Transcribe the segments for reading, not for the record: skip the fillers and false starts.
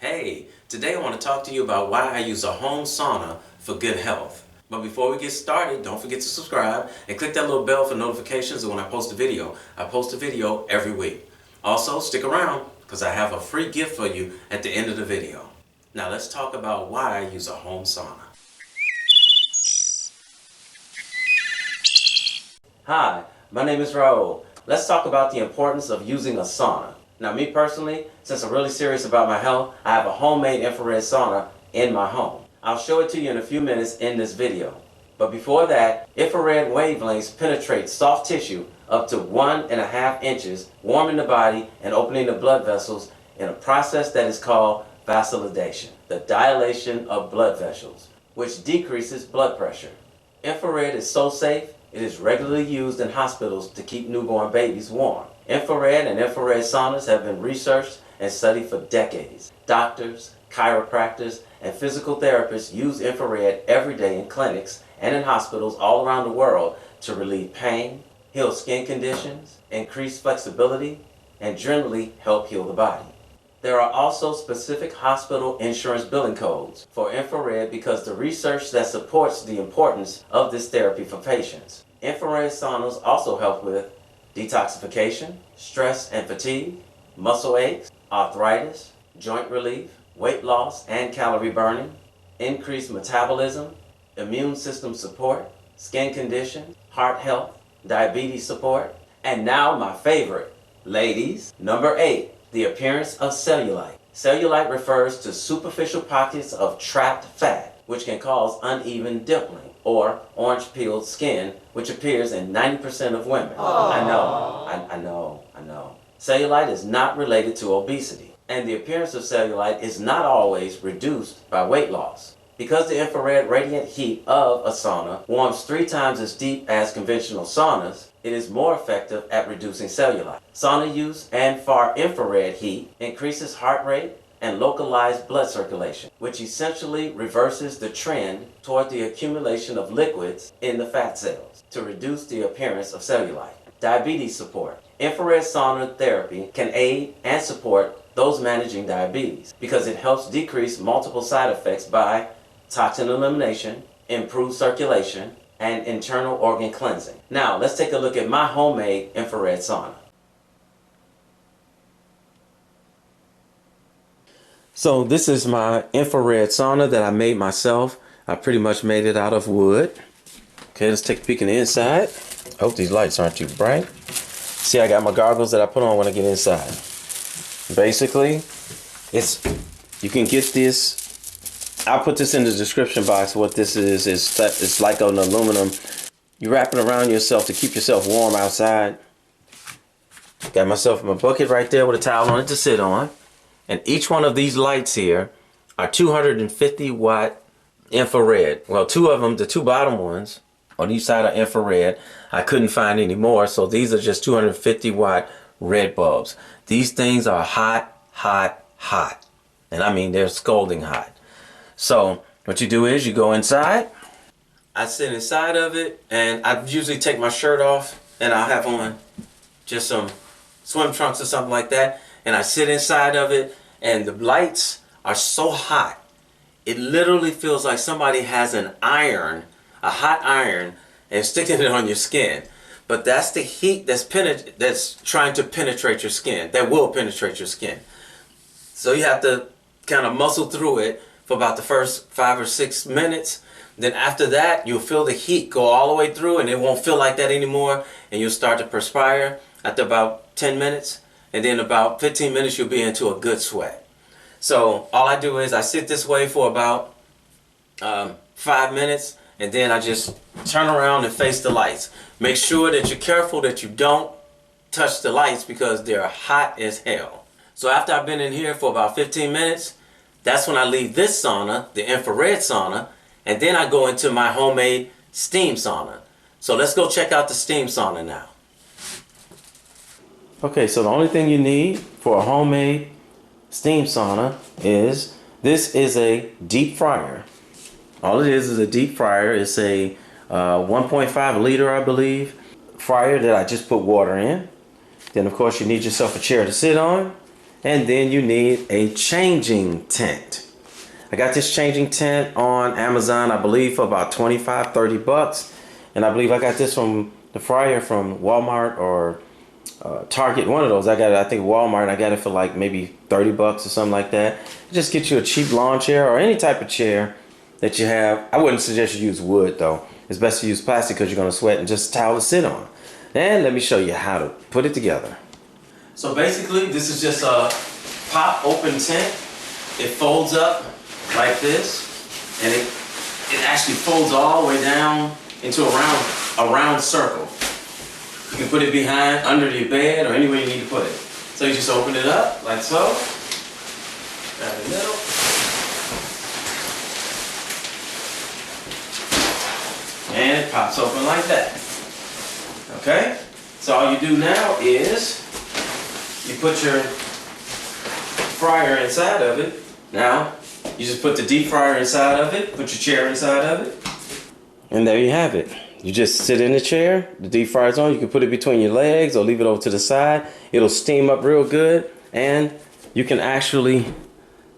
Hey, today I want to talk to you about why I use a home sauna for good health. But before we get started, don't forget to subscribe and click that little bell for notifications of when I post a video. I post a video every week. Also, stick around because I have a free gift for you at the end of the video. Now let's talk about why I use a home sauna. Hi, my name is Raulh. Let's talk about the importance of using a sauna. Now me personally, since I'm really serious about my health, I have a homemade infrared sauna in my home. I'll show it to you in a few minutes in this video. But before that, infrared wavelengths penetrate soft tissue up to 1.5 inches, warming the body and opening the blood vessels in a process that is called vasodilation, the dilation of blood vessels, which decreases blood pressure. Infrared is so safe, it is regularly used in hospitals to keep newborn babies warm. Infrared and infrared saunas have been researched and studied for decades. Doctors, chiropractors, and physical therapists use infrared every day in clinics and in hospitals all around the world to relieve pain, heal skin conditions, increase flexibility, and generally help heal the body. There are also specific hospital insurance billing codes for infrared because the research that supports the importance of this therapy for patients. Infrared saunas also help with detoxification, stress and fatigue, muscle aches, arthritis, joint relief, weight loss and calorie burning, increased metabolism, immune system support, skin conditions, heart health, diabetes support, and now my favorite, ladies, number 8, the appearance of cellulite. Cellulite refers to superficial pockets of trapped fat, which can cause uneven dimpling, or orange-peeled skin, which appears in 90% of women. Aww. I know. Cellulite is not related to obesity, and the appearance of cellulite is not always reduced by weight loss. Because the infrared radiant heat of a sauna warms 3 times as deep as conventional saunas, it is more effective at reducing cellulite. Sauna use and far infrared heat increases heart rate and localized blood circulation, which essentially reverses the trend toward the accumulation of liquids in the fat cells to reduce the appearance of cellulite. Diabetes support. Infrared sauna therapy can aid and support those managing diabetes because it helps decrease multiple side effects by toxin elimination, improved circulation, and internal organ cleansing. Now, let's take a look at my homemade infrared sauna. So this is my infrared sauna that I made myself. I pretty much made it out of wood. Okay, let's take a peek in the inside. I hope these lights aren't too bright. See, I got my goggles that I put on when I get inside. Basically, you can get this. I'll put this in the description box. What this is that it's like an aluminum. You wrap it around yourself to keep yourself warm outside. Got myself my bucket right there with a towel on it to sit on. And each one of these lights here are 250 watt infrared. Well, 2 of them, the 2 bottom ones on each side are infrared. I couldn't find any more, so these are just 250 watt red bulbs. These things are hot, hot, hot. And I mean, they're scalding hot. So what you do is you go inside. I sit inside of it, and I usually take my shirt off, and I'll have on just some swim trunks or something like that. And I sit inside of it, and the lights are so hot. It literally feels like somebody has an iron, a hot iron, and sticking it on your skin. But that's the heat that's trying to penetrate your skin, that will penetrate your skin. So you have to kind of muscle through it for about the first 5 or 6 minutes. Then after that, you'll feel the heat go all the way through, and it won't feel like that anymore, and you'll start to perspire after about 10 minutes. And then about 15 minutes, you'll be into a good sweat. So all I do is I sit this way for about 5 minutes, and then I just turn around and face the lights. Make sure that you're careful that you don't touch the lights because they're hot as hell. So after I've been in here for about 15 minutes, that's when I leave this sauna, the infrared sauna, and then I go into my homemade steam sauna. So let's go check out the steam sauna now. Okay, so the only thing you need for a homemade steam sauna is, this is a deep fryer. All it is a deep fryer. It's a 1.5 liter, I believe, fryer that I just put water in. Then of course you need yourself a chair to sit on. And then you need a changing tent. I got this changing tent on Amazon, I believe for about 25, 30 bucks. And I believe I got this from the fryer from Walmart or Target, one of those. I got it, I think Walmart, I got it for like maybe 30 bucks or something like that. Just get you a cheap lawn chair or any type of chair that you have. I wouldn't suggest you use wood though. It's best to use plastic because you're gonna sweat, and just a towel to sit on. And let me show you how to put it together. So basically, this is just a pop open tent. It folds up like this, and it actually folds all the way down into a round circle. You can put it behind, under your bed, or anywhere you need to put it. So you just open it up like so. Down the middle. And it pops open like that. Okay? So all you do now is you put your fryer inside of it. Now, you just put the deep fryer inside of it, put your chair inside of it, and there you have it. You just sit in the chair, the deep fryer's on, you can put it between your legs or leave it over to the side. It'll steam up real good, and you can actually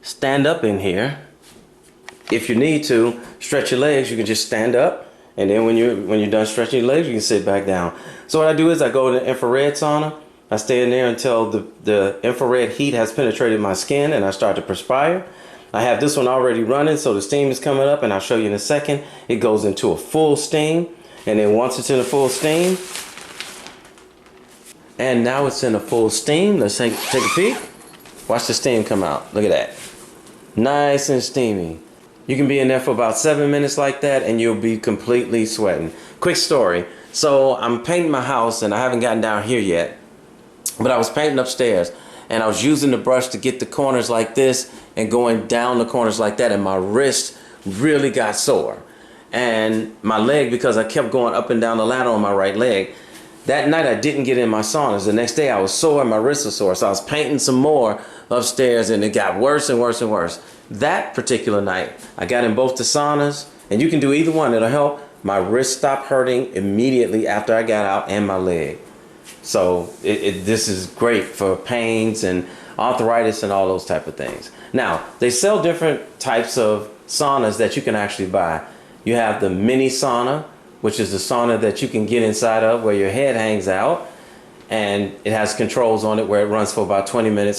stand up in here. If you need to stretch your legs, you can just stand up, and then when you're done stretching your legs, you can sit back down. So what I do is I go in the infrared sauna. I stay in there until the infrared heat has penetrated my skin and I start to perspire. I have this one already running, so the steam is coming up, and I'll show you in a second. It goes into a full steam, and then once it's in a full steam, and now it's in a full steam. Let's take a peek. Watch the steam come out. Look at that. Nice and steamy. You can be in there for about 7 minutes like that, and you'll be completely sweating. Quick story. So I'm painting my house, and I haven't gotten down here yet, but I was painting upstairs, and I was using the brush to get the corners like this and going down the corners like that, and my wrist really got sore. And my leg, because I kept going up and down the ladder on my right leg, that night I didn't get in my saunas. The next day I was sore and my wrist was sore, so I was painting some more upstairs, and it got worse and worse and worse. That particular night, I got in both the saunas, and you can do either one, it'll help. My wrist stopped hurting immediately after I got out, and my leg. So this is great for pains and arthritis and all those type of things. Now, they sell different types of saunas that you can actually buy. You have the mini sauna, which is the sauna that you can get inside of where your head hangs out, and it has controls on it where it runs for about 20 minute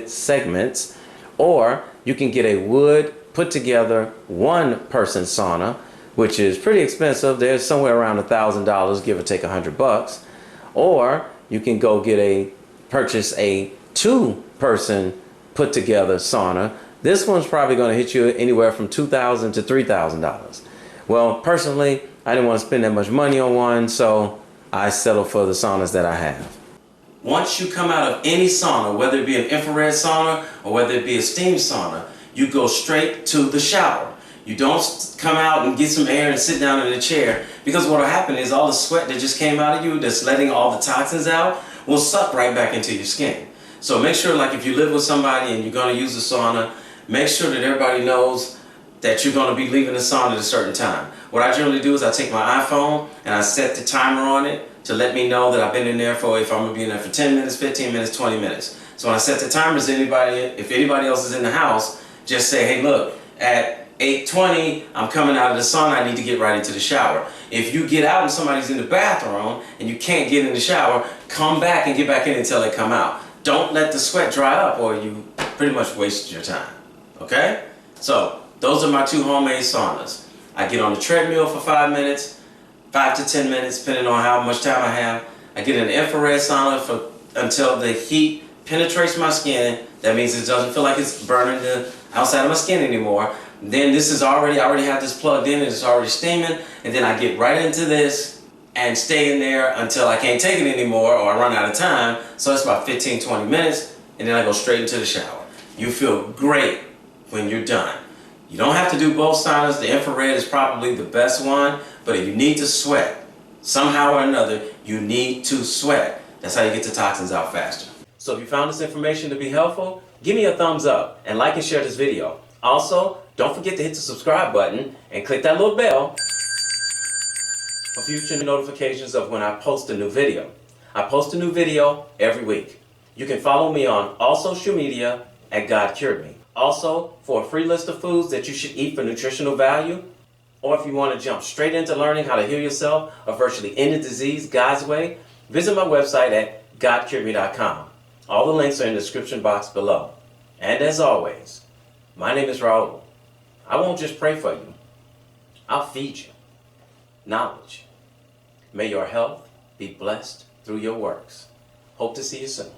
segments. Or you can get a wood put together one person sauna, which is pretty expensive. There's somewhere around $1,000, give or take 100 bucks. Or you can go purchase a two-person put-together sauna. This one's probably going to hit you anywhere from $2,000 to $3,000. Well, personally, I didn't want to spend that much money on one, so I settled for the saunas that I have. Once you come out of any sauna, whether it be an infrared sauna or whether it be a steam sauna, you go straight to the shower. You don't come out and get some air and sit down in a chair, because what will happen is all the sweat that just came out of you, that's letting all the toxins out, will suck right back into your skin. So make sure, like if you live with somebody and you're going to use a sauna, make sure that everybody knows that you're going to be leaving the sauna at a certain time. What I generally do is I take my iPhone and I set the timer on it to let me know that I've been in there for, if I'm going to be in there for 10 minutes, 15 minutes, 20 minutes. So when I set the timers, if anybody else is in the house, just say, hey, look, at 8:20, I'm coming out of the sauna, I need to get right into the shower. If you get out and somebody's in the bathroom and you can't get in the shower, come back and get back in until they come out. Don't let the sweat dry up or you pretty much wasted your time. Okay? So, those are my two homemade saunas. I get on the treadmill for 5 minutes, 5 to 10 minutes, depending on how much time I have. I get an infrared sauna until the heat penetrates my skin. That means it doesn't feel like it's burning the outside of my skin anymore. Then I already have this plugged in and it's already steaming, and then I get right into this and stay in there until I can't take it anymore or I run out of time. So it's about 15-20 minutes, and then I go straight into the shower. You feel great when you're done. You don't have to do both saunas. The infrared is probably the best one, but if you need to sweat, somehow or another, you need to sweat. That's how you get the toxins out faster. So if you found this information to be helpful, give me a thumbs up and like and share this video. Also, don't forget to hit the subscribe button and click that little bell for future notifications of when I post a new video. I post a new video every week. You can follow me on all social media at God Cured Me. Also, for a free list of foods that you should eat for nutritional value, or if you want to jump straight into learning how to heal yourself or virtually end the disease God's way, visit my website at godcuredme.com. All the links are in the description box below. And as always, my name is Raulh. I won't just pray for you. I'll feed you knowledge. May your health be blessed through your works. Hope to see you soon.